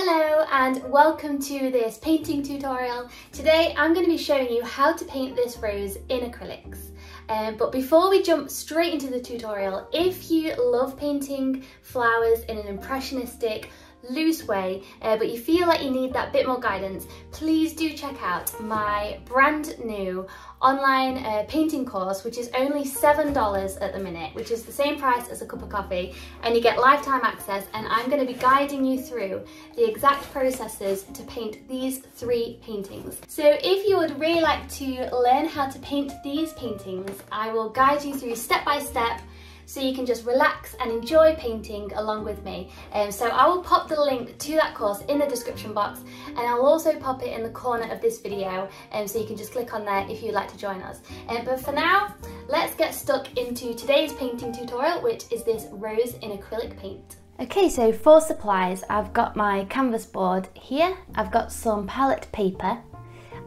Hello and welcome to this painting tutorial. Today I'm going to be showing you how to paint this rose in acrylics. But before we jump straight into the tutorial, if you love painting flowers in an impressionistic, loose way, but you feel like you need that bit more guidance, please do check out my brand new online painting course, which is only $7 at the minute, which is the same price as a cup of coffee, and you get lifetime access, and I'm going to be guiding you through the exact processes to paint these 3 paintings. So if you would really like to learn how to paint these paintings, I will guide you through step by step, so you can just relax and enjoy painting along with me. So I will pop the link to that course in the description box, and I'll also pop it in the corner of this video, so you can just click on there if you'd like to join us. But for now, let's get stuck into today's painting tutorial, which is this rose in acrylic paint. Okay, so for supplies, I've got my canvas board here, I've got some palette paper,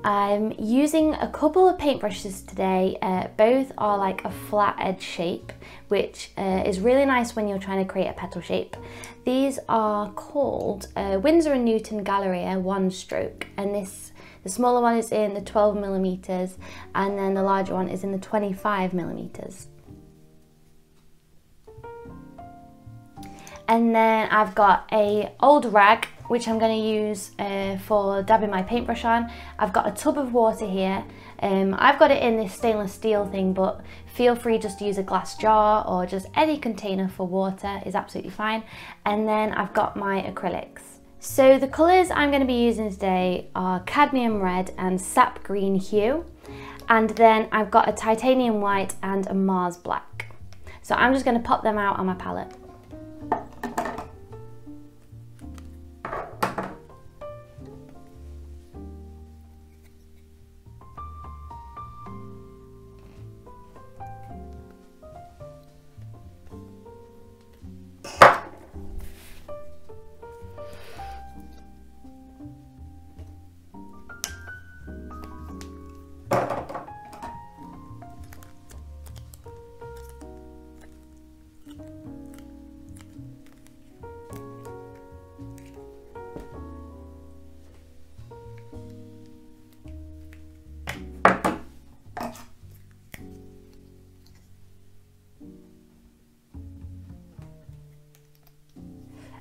I'm using a couple of paintbrushes today. Both are like a flat edge shape, which is really nice when you're trying to create a petal shape. These are called Winsor & Newton Galleria One Stroke, and the smaller one is in the 12mm and then the larger one is in the 25mm. And then I've got a old rag, which I'm going to use for dabbing my paintbrush on. I've got a tub of water here. I've got it in this stainless steel thing, but feel free just to use a glass jar or just any container for water is absolutely fine. And then I've got my acrylics. So the colours I'm going to be using today are cadmium red and sap green hue. And then I've got a titanium white and a Mars black. So I'm just going to pop them out on my palette.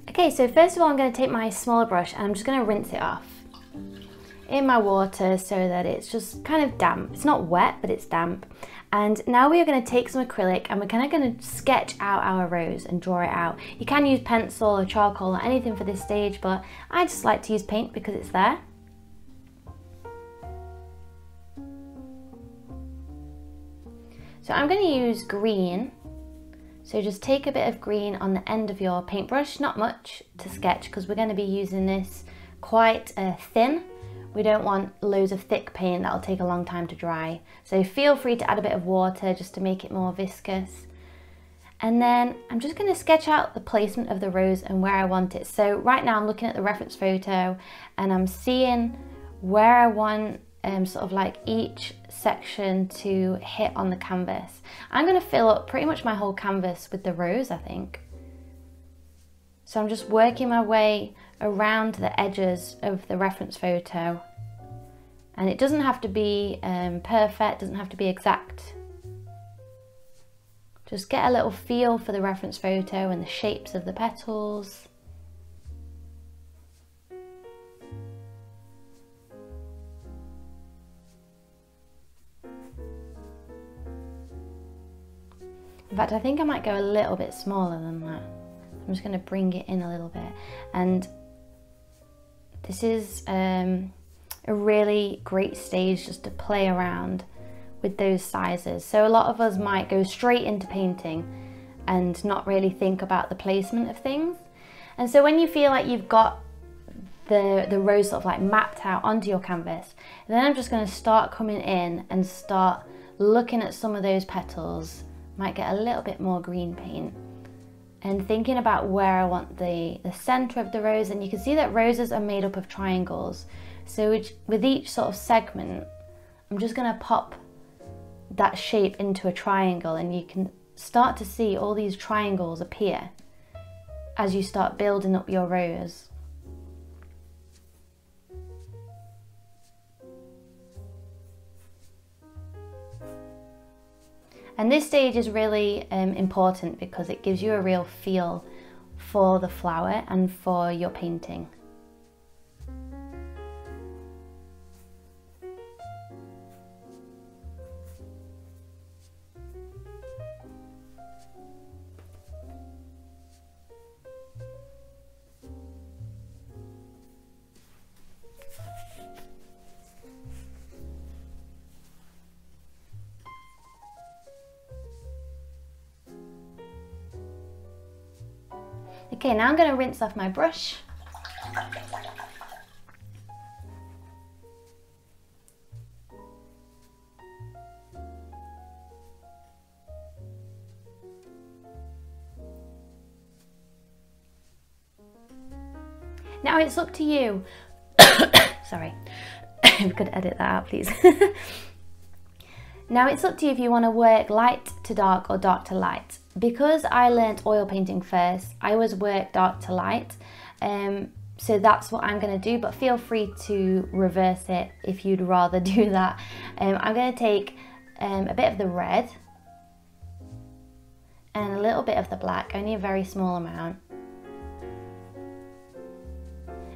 Okay, so first of all I'm going to take my smaller brush and I'm just going to rinse it off in my water so that it's just kind of damp. It's not wet, but it's damp. And now we are going to take some acrylic and we're kind of going to sketch out our rose and draw it out. You can use pencil or charcoal or anything for this stage, but I just like to use paint because it's there. So I'm going to use green. So just take a bit of green on the end of your paintbrush, not much to sketch because we're going to be using this quite thin. We don't want loads of thick paint, that'll take a long time to dry. So feel free to add a bit of water just to make it more viscous. And then I'm just going to sketch out the placement of the rose and where I want it. So right now I'm looking at the reference photo and I'm seeing where I want sort of like each section to hit on the canvas. I'm going to fill up pretty much my whole canvas with the rose, I think. So I'm just working my way around the edges of the reference photo, and it doesn't have to be perfect, doesn't have to be exact. Just get a little feel for the reference photo and the shapes of the petals. In fact, I think I might go a little bit smaller than that. I'm just going to bring it in a little bit. And this is a really great stage just to play around with those sizes. So a lot of us might go straight into painting and not really think about the placement of things. And so when you feel like you've got the rose sort of like mapped out onto your canvas, then I'm just going to start coming in and start looking at some of those petals. Might get a little bit more green paint and thinking about where I want the center of the rose. And you can see that roses are made up of triangles, so with each sort of segment I'm just going to pop that shape into a triangle, and you can start to see all these triangles appear as you start building up your rose. And this stage is really important because it gives you a real feel for the flower and for your painting. Okay, now I'm going to rinse off my brush. Now it's up to you. Sorry, if you could edit that out, please. Now it's up to you if you want to work light to dark or dark to light. Because I learnt oil painting first, I always work dark to light. So that's what I'm going to do, but feel free to reverse it if you'd rather do that. I'm going to take a bit of the red and a little bit of the black, only a very small amount.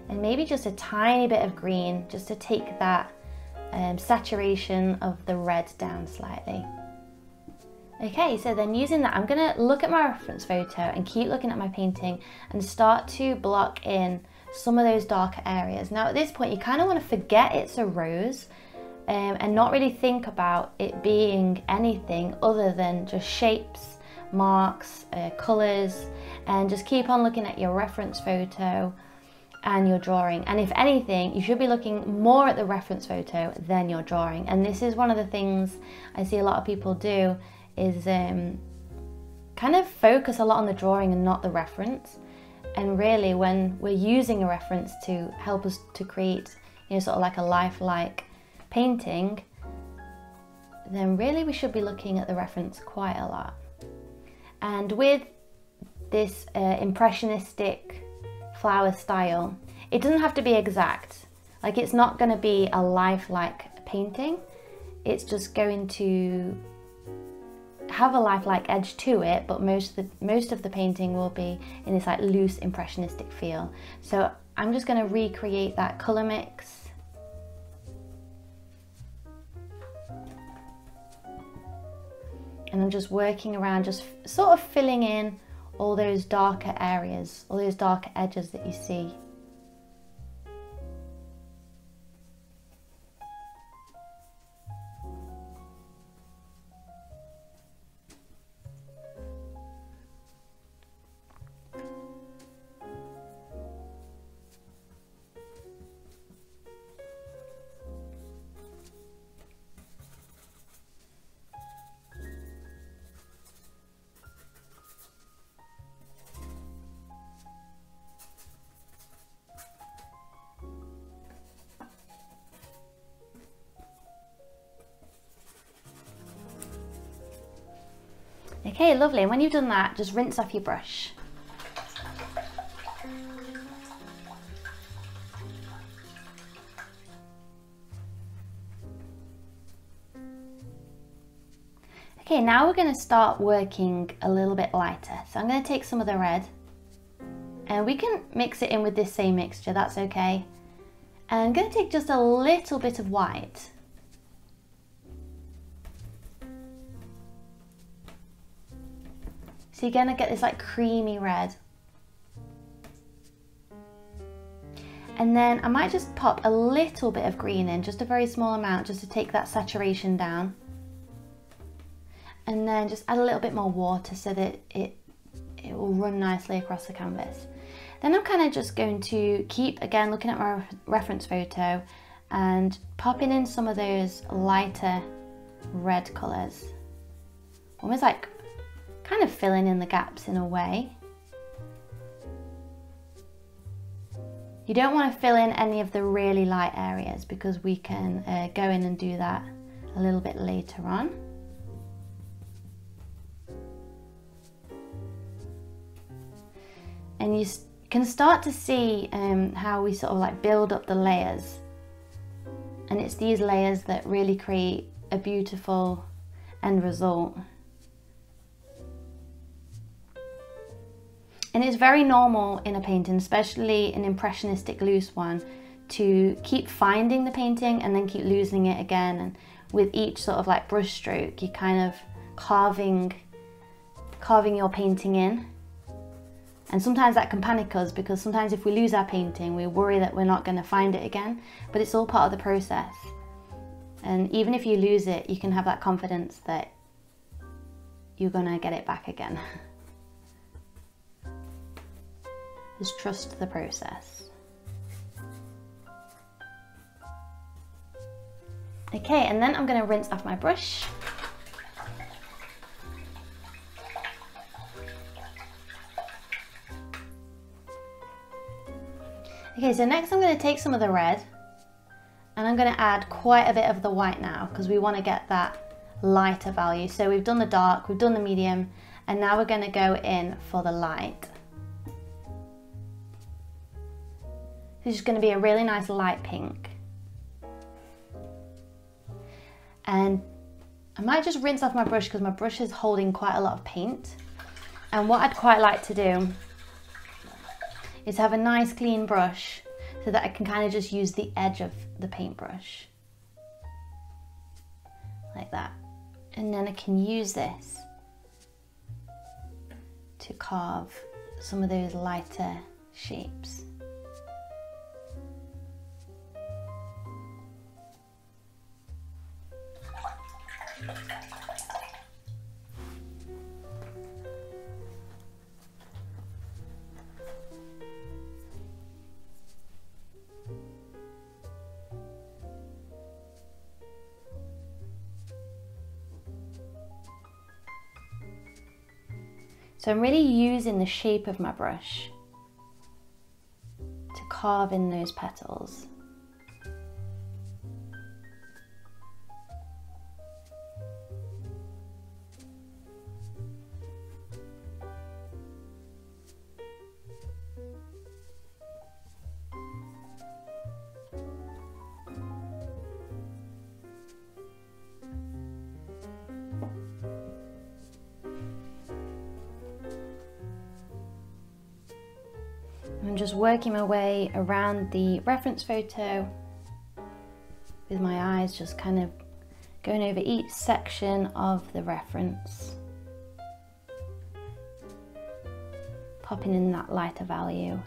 And maybe just a tiny bit of green, just to take that saturation of the red down slightly. Okay, so then using that, I'm gonna look at my reference photo and keep looking at my painting and start to block in some of those darker areas. Now at this point, you kind of want to forget it's a rose and not really think about it being anything other than just shapes, marks, colours, and just keep on looking at your reference photo and your drawing. And if anything, you should be looking more at the reference photo than your drawing. And this is one of the things I see a lot of people do, is kind of focus a lot on the drawing and not the reference. And really, when we're using a reference to help us to create, you know, sort of like a lifelike painting, then really we should be looking at the reference quite a lot. And with this impressionistic flower style, it doesn't have to be exact. Like, it's not going to be a lifelike painting. It's just going to have a lifelike edge to it, but most of the painting will be in this like loose impressionistic feel. So I'm just going to recreate that colour mix. And I'm just working around, just sort of filling in all those darker areas, all those darker edges that you see. Okay, lovely. And when you've done that, just rinse off your brush. Okay, now we're going to start working a little bit lighter. So I'm going to take some of the red, and we can mix it in with this same mixture, that's okay. And I'm going to take just a little bit of white. So you're going to get this like creamy red. And then I might just pop a little bit of green in, just a very small amount, just to take that saturation down. And then just add a little bit more water so that it will run nicely across the canvas. Then I'm kind of just going to keep, again, looking at my reference photo and popping in some of those lighter red colours. Almost like kind of filling in the gaps in a way. You don't want to fill in any of the really light areas because we can go in and do that a little bit later on. And you can start to see how we sort of like build up the layers. And it's these layers that really create a beautiful end result. And it's very normal in a painting, especially an impressionistic loose one, to keep finding the painting and then keep losing it again. And with each sort of like brush stroke, you're kind of carving your painting in. And sometimes that can panic us, because sometimes if we lose our painting, we worry that we're not going to find it again, but it's all part of the process. And even if you lose it, you can have that confidence that you're going to get it back again. Just trust the process. Okay, and then I'm going to rinse off my brush. Okay, so next I'm going to take some of the red and I'm going to add quite a bit of the white now, because we want to get that lighter value. So we've done the dark, we've done the medium, and now we're going to go in for the light. This is going to be a really nice light pink. And I might just rinse off my brush, because my brush is holding quite a lot of paint. And what I'd quite like to do is have a nice clean brush so that I can kind of just use the edge of the paintbrush. Like that. And then I can use this to carve some of those lighter shapes. So I'm really using the shape of my brush to carve in those petals. I'm just working my way around the reference photo with my eyes, just kind of going over each section of the reference, popping in that lighter value.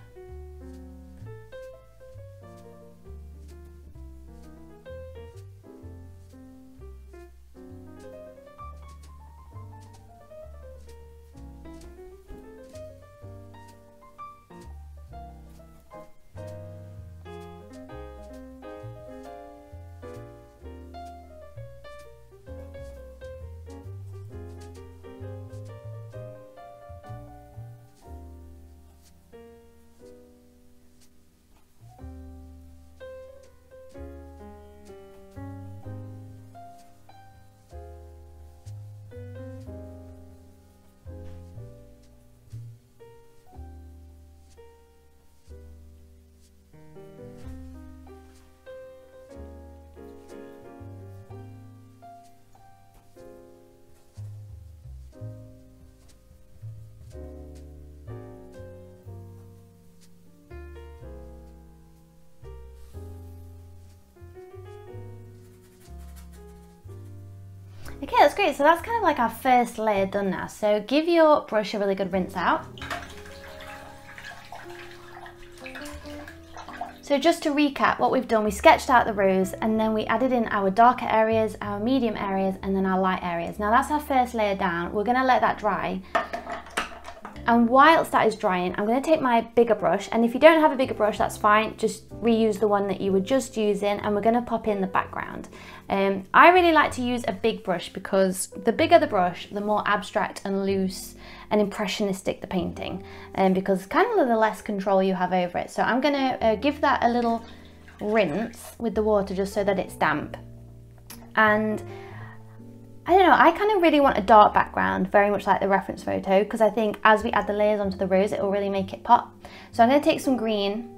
Okay, that's great. So that's kind of like our first layer done now. So give your brush a really good rinse out. So just to recap what we've done, we sketched out the rose and then we added in our darker areas, our medium areas, and then our light areas. Now that's our first layer down. We're gonna let that dry. And whilst that is drying, I'm going to take my bigger brush, and if you don't have a bigger brush, that's fine, just reuse the one that you were just using, and we're going to pop in the background. I really like to use a big brush because the bigger the brush, the more abstract and loose and impressionistic the painting, because kind of the less control you have over it. So I'm going to give that a little rinse with the water just so that it's damp. And I don't know, I kind of really want a dark background, very much like the reference photo, because I think as we add the layers onto the rose, it will really make it pop. So I'm going to take some green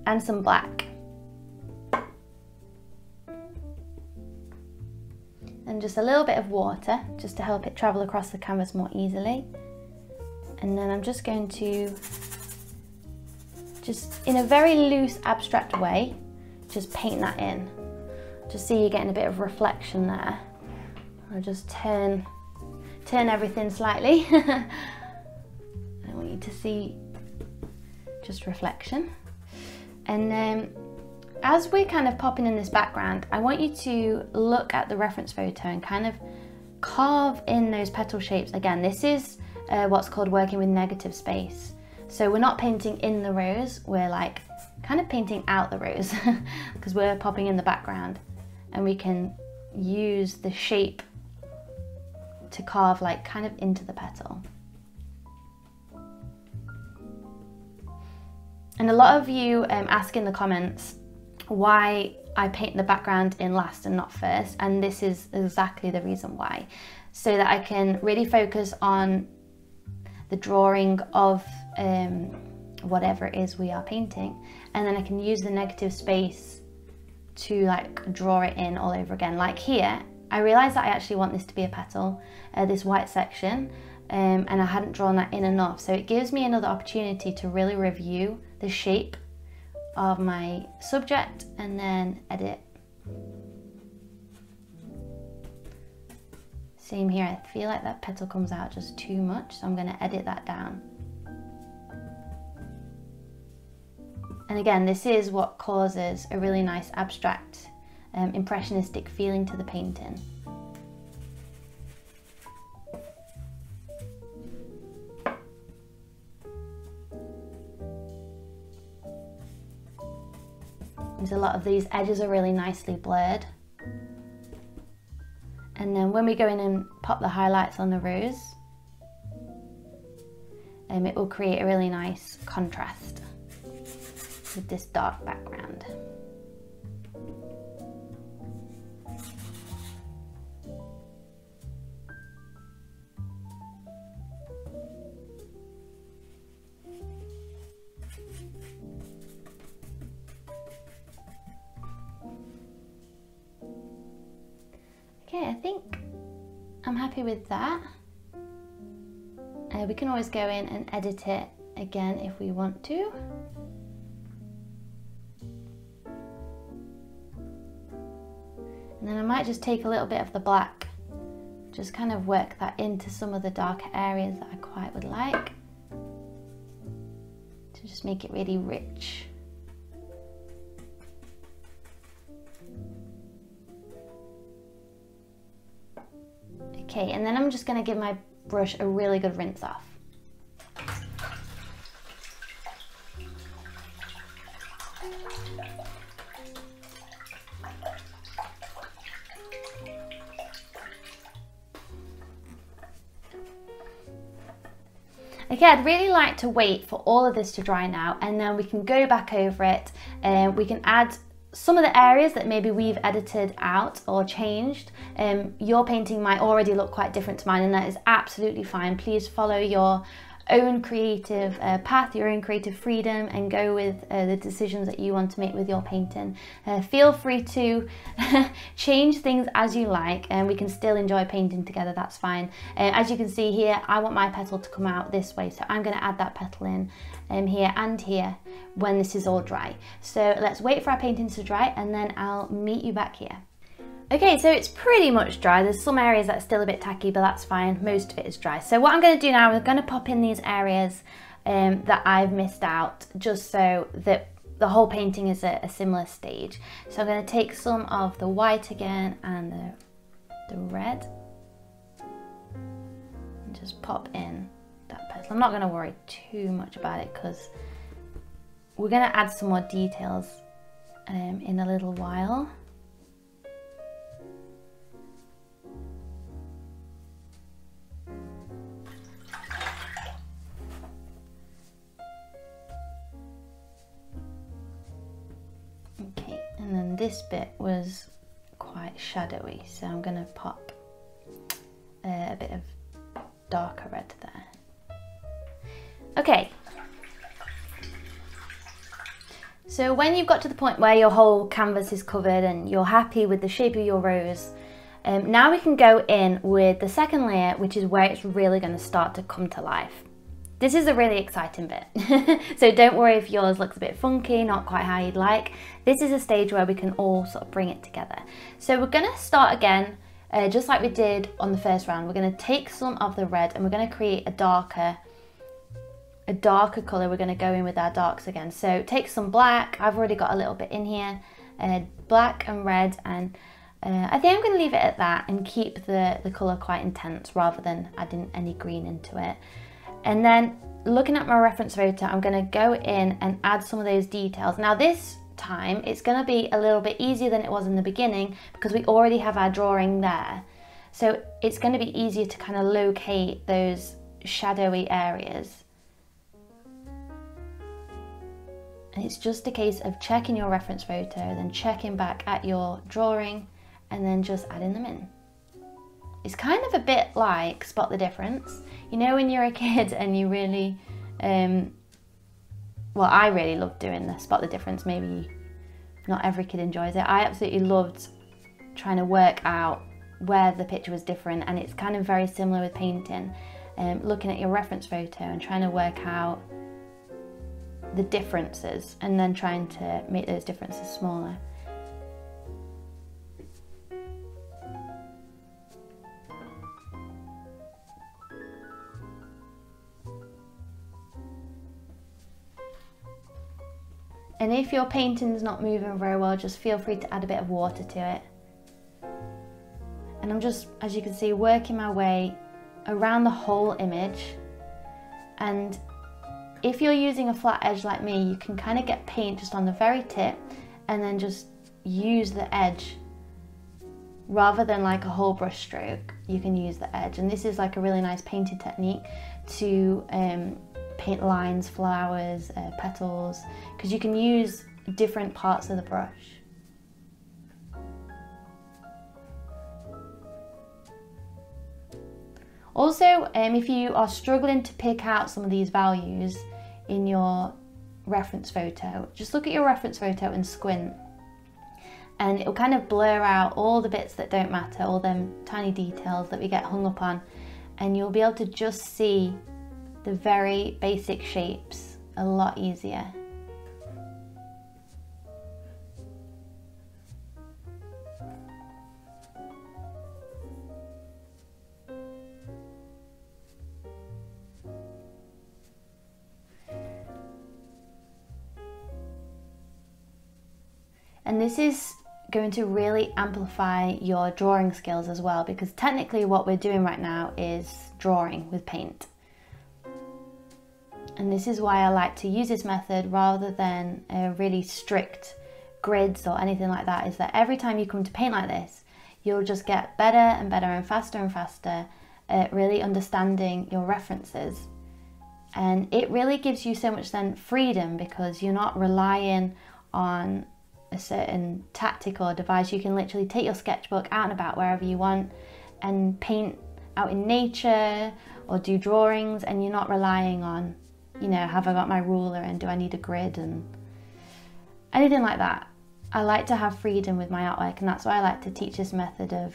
and some black. And just a little bit of water, just to help it travel across the canvas more easily. And then I'm just going to, just in a very loose, abstract way, just paint that in. Just see you're getting a bit of reflection there. I'll just turn everything slightly. I want you to see just reflection. And then as we're kind of popping in this background, I want you to look at the reference photo and kind of carve in those petal shapes. Again, this is what's called working with negative space. So we're not painting in the rose, we're like kind of painting out the rose because we're popping in the background, and we can use the shape to carve like kind of into the petal. And a lot of you ask in the comments why I paint the background in last and not first, and this is exactly the reason why. So that I can really focus on the drawing of whatever it is we are painting, and then I can use the negative space to like draw it in all over again. Like here, I realized that I actually want this to be a petal, this white section, and I hadn't drawn that in enough. So it gives me another opportunity to really review the shape of my subject and then edit. Same here, I feel like that petal comes out just too much, so I'm going to edit that down. And again, this is what causes a really nice abstract, impressionistic feeling to the painting. There's a lot of these edges are really nicely blurred. And then when we go in and pop the highlights on the rose, it will create a really nice contrast with this dark background. Okay, I think I'm happy with that. We can always go in and edit it again if we want to. And then I might just take a little bit of the black, just kind of work that into some of the darker areas that I quite would like, to just make it really rich. Okay, and then I'm just going to give my brush a really good rinse off. Okay, I'd really like to wait for all of this to dry now, and then we can go back over it and we can add some of the areas that maybe we've edited out or changed. Your painting might already look quite different to mine, and that is absolutely fine. Please follow your own creative path, your own creative freedom, and go with the decisions that you want to make with your painting. Feel free to change things as you like, and we can still enjoy painting together, that's fine. As you can see here, I want my petal to come out this way, so I'm going to add that petal in here and here when this is all dry. So let's wait for our painting to dry, and then I'll meet you back here. Okay, so it's pretty much dry. There's some areas that are still a bit tacky, but that's fine. Most of it is dry. So what I'm going to do now, I'm going to pop in these areas that I've missed out, just so that the whole painting is at a similar stage. So I'm going to take some of the white again and the red, and just pop in that petal. I'm not going to worry too much about it because we're going to add some more details in a little while. Okay, and then this bit was quite shadowy, so I'm going to pop a bit of darker red there. Okay, so when you've got to the point where your whole canvas is covered and you're happy with the shape of your rose, now we can go in with the second layer, which is where it's really going to start to come to life. This is a really exciting bit. So don't worry if yours looks a bit funky, not quite how you'd like. This is a stage where we can all sort of bring it together. So we're gonna start again, just like we did on the first round. We're gonna take some of the red and we're gonna create a darker colour. We're gonna go in with our darks again. So take some black, I've already got a little bit in here, black and red, and I think I'm gonna leave it at that and keep the colour quite intense rather than adding any green into it. And then looking at my reference photo, I'm going to go in and add some of those details. Now this time it's going to be a little bit easier than it was in the beginning because we already have our drawing there. So it's going to be easier to kind of locate those shadowy areas. And it's just a case of checking your reference photo, then checking back at your drawing and then just adding them in. It's kind of a bit like Spot the Difference. You know when you're a kid and you really, well, I really loved doing the Spot the Difference. Maybe not every kid enjoys it. I absolutely loved trying to work out where the picture was different, and it's kind of very similar with painting. Looking at your reference photo and trying to work out the differences and then trying to make those differences smaller. And if your painting's not moving very well, just feel free to add a bit of water to it. And I'm just, as you can see, working my way around the whole image. And if you're using a flat edge like me, you can kind of get paint just on the very tip and then just use the edge. Rather than like a whole brush stroke, you can use the edge. And this is like a really nice painting technique to paint lines, flowers, petals, because you can use different parts of the brush. Also, if you are struggling to pick out some of these values in your reference photo, just look at your reference photo and squint, and it'll kind of blur out all the bits that don't matter, all them tiny details that we get hung up on, and you'll be able to just see the very basic shapes a lot easier. And this is going to really amplify your drawing skills as well, because technically what we're doing right now is drawing with paint. And this is why I like to use this method rather than really strict grids or anything like that, is that every time you come to paint like this, you'll just get better and better and faster at really understanding your references. And it really gives you so much then freedom, because you're not relying on a certain tactic or device. You can literally take your sketchbook out and about wherever you want and paint out in nature or do drawings, and you're not relying on, you know, have I got my ruler and do I need a grid and anything like that. I like to have freedom with my artwork, and that's why I like to teach this method of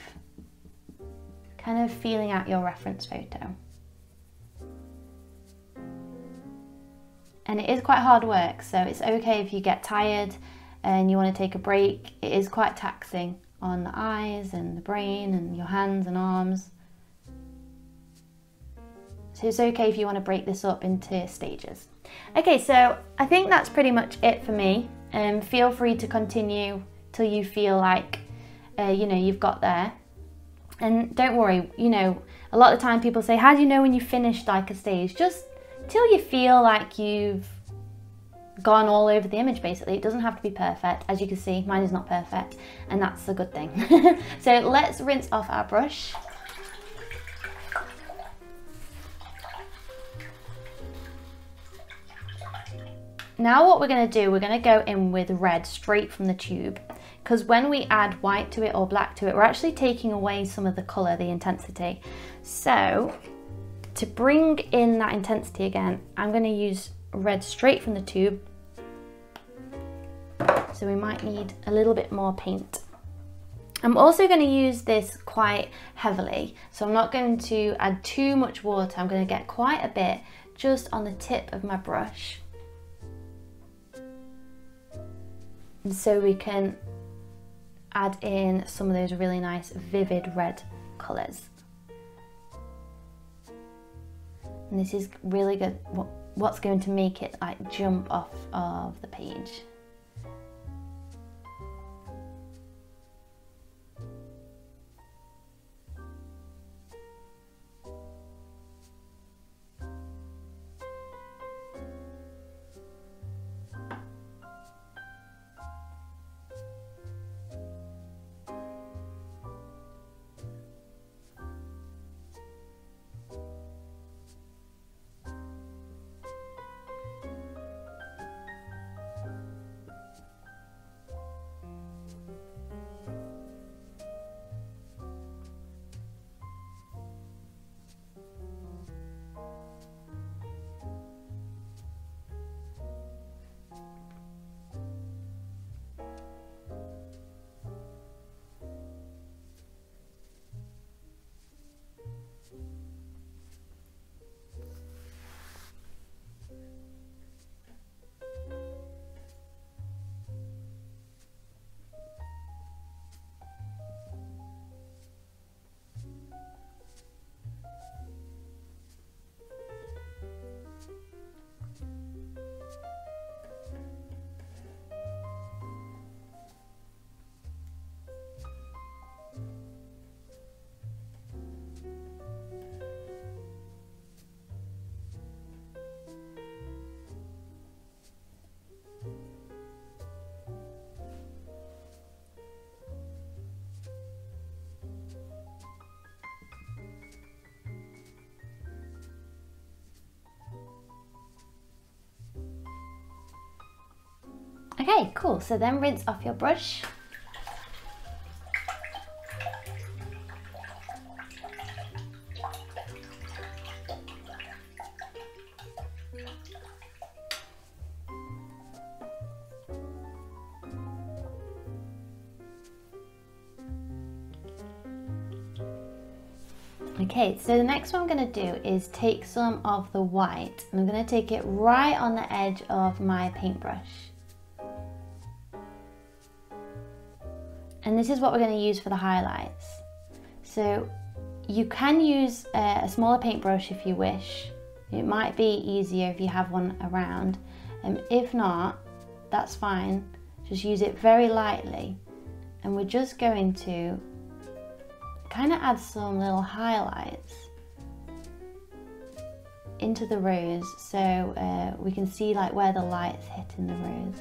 kind of feeling out your reference photo. And it is quite hard work, so it's okay if you get tired and you want to take a break. It is quite taxing on the eyes and the brain and your hands and arms. So it's okay if you want to break this up into stages. Okay, so I think that's pretty much it for me. Feel free to continue till you feel like, you know, you've got there. And don't worry, you know, a lot of the time people say, how do you know when you finished like a stage? Just till you feel like you've gone all over the image, basically. It doesn't have to be perfect. As you can see, mine is not perfect, and that's a good thing. So let's rinse off our brush. Now what we're going to do, we're going to go in with red straight from the tube, because when we add white to it or black to it, we're actually taking away some of the colour, the intensity. So to bring in that intensity again, I'm going to use red straight from the tube. So we might need a little bit more paint. I'm also going to use this quite heavily, so I'm not going to add too much water. I'm going to get quite a bit just on the tip of my brush. And so we can add in some of those really nice vivid red colours. And this is really good, what's going to make it like jump off of the page. Okay, cool. So then rinse off your brush. Okay, so the next one I'm going to do is take some of the white and I'm going to take it right on the edge of my paintbrush. And this is what we're going to use for the highlights. So you can use a smaller paintbrush if you wish. It might be easier if you have one around. If not, that's fine. Just use it very lightly. And we're just going to kind of add some little highlights into the rose so we can see like where the light's hitting the rose.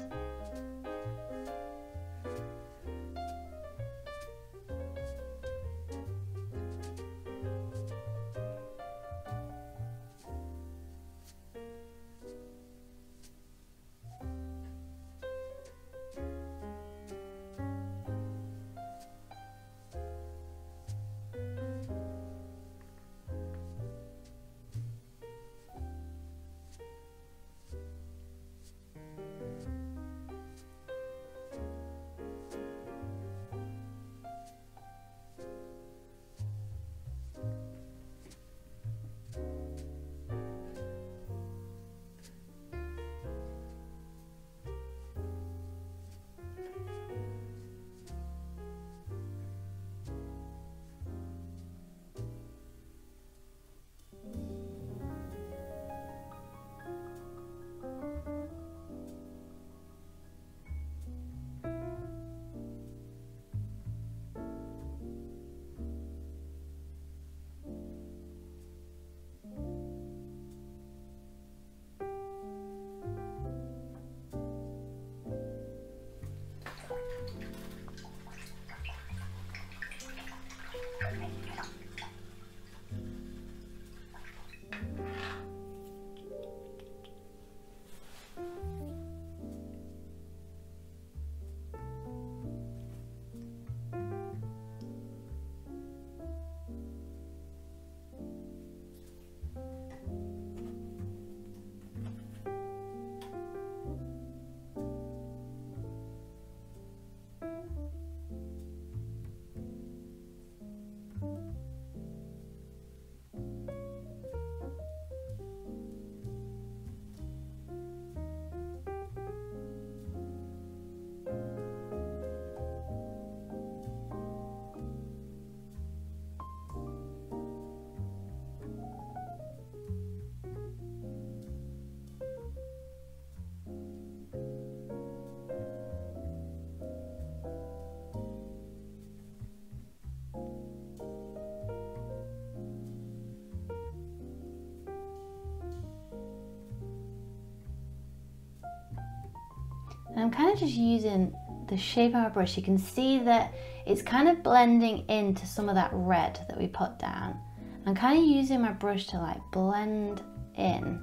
I'm kind of just using the shape of my brush. You can see that it's kind of blending into some of that red that we put down. I'm kind of using my brush to like blend in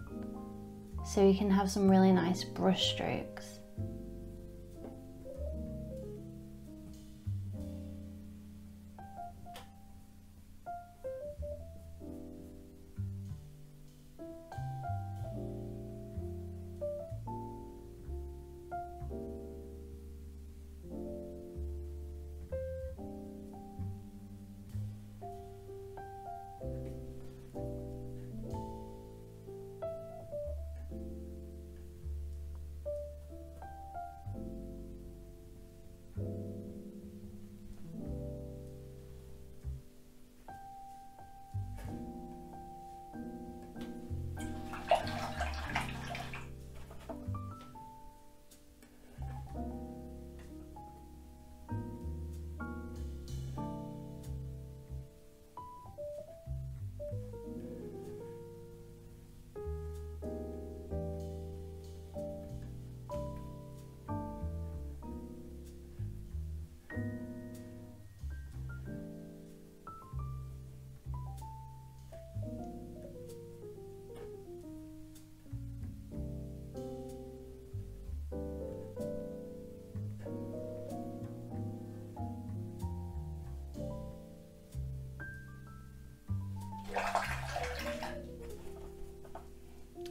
so you can have some really nice brush strokes.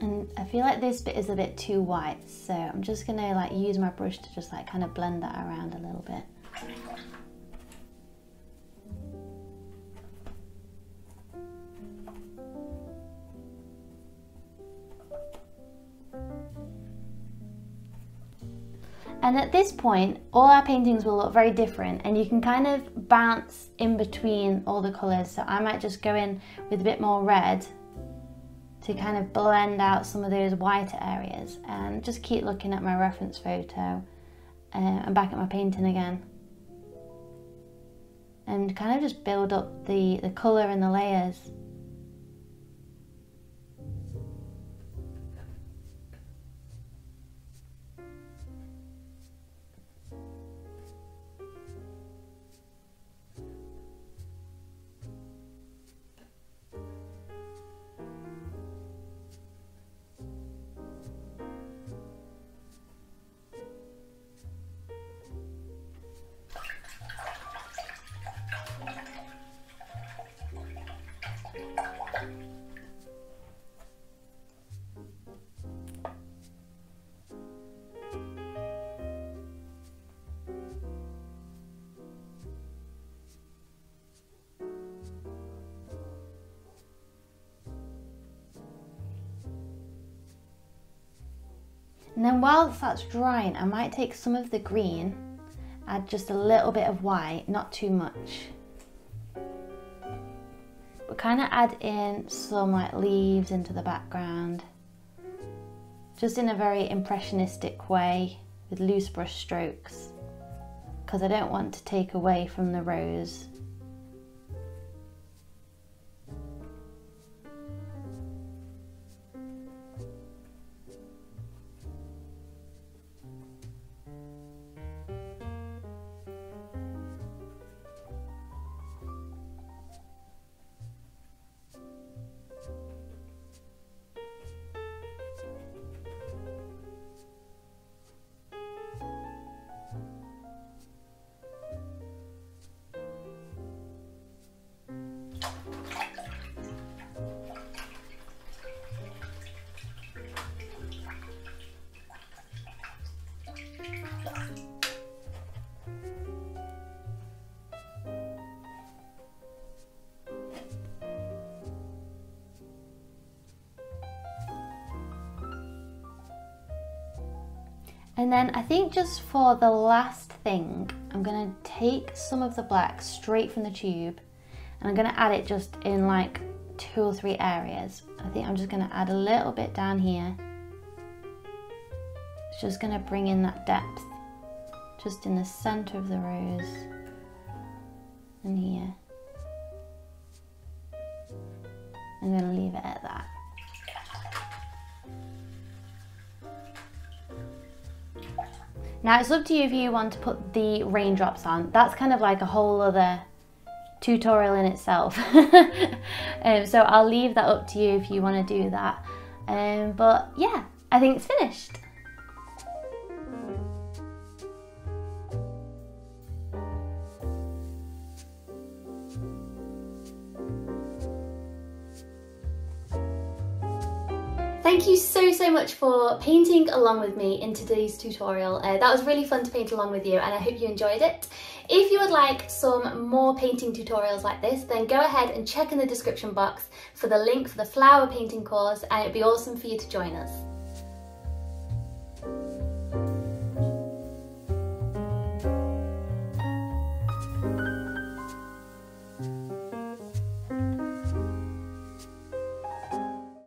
And I feel like this bit is a bit too white, so I'm just gonna like use my brush to just like kind of blend that around a little bit. And at this point, all our paintings will look very different, and you can kind of bounce in between all the colours. So I might just go in with a bit more red to kind of blend out some of those whiter areas, and just keep looking at my reference photo and back at my painting again. And kind of just build up the colour and the layers. And then while that's drying, I might take some of the green, add just a little bit of white, not too much. But kind of add in some like leaves into the background, just in a very impressionistic way with loose brush strokes, because I don't want to take away from the rose. And then I think just for the last thing, I'm going to take some of the black straight from the tube and I'm going to add it just in like 2 or 3 areas. I think I'm just going to add a little bit down here. It's just going to bring in that depth just in the center of the rose and here. I'm going to leave it at that. Now it's up to you if you want to put the raindrops on. That's kind of like a whole other tutorial in itself. So I'll leave that up to you if you want to do that. But yeah, I think it's finished. Thank you so much for painting along with me in today's tutorial. That was really fun to paint along with you, and I hope you enjoyed it. If you would like some more painting tutorials like this, then go ahead and check in the description box for the link for the flower painting course, and it'd be awesome for you to join us.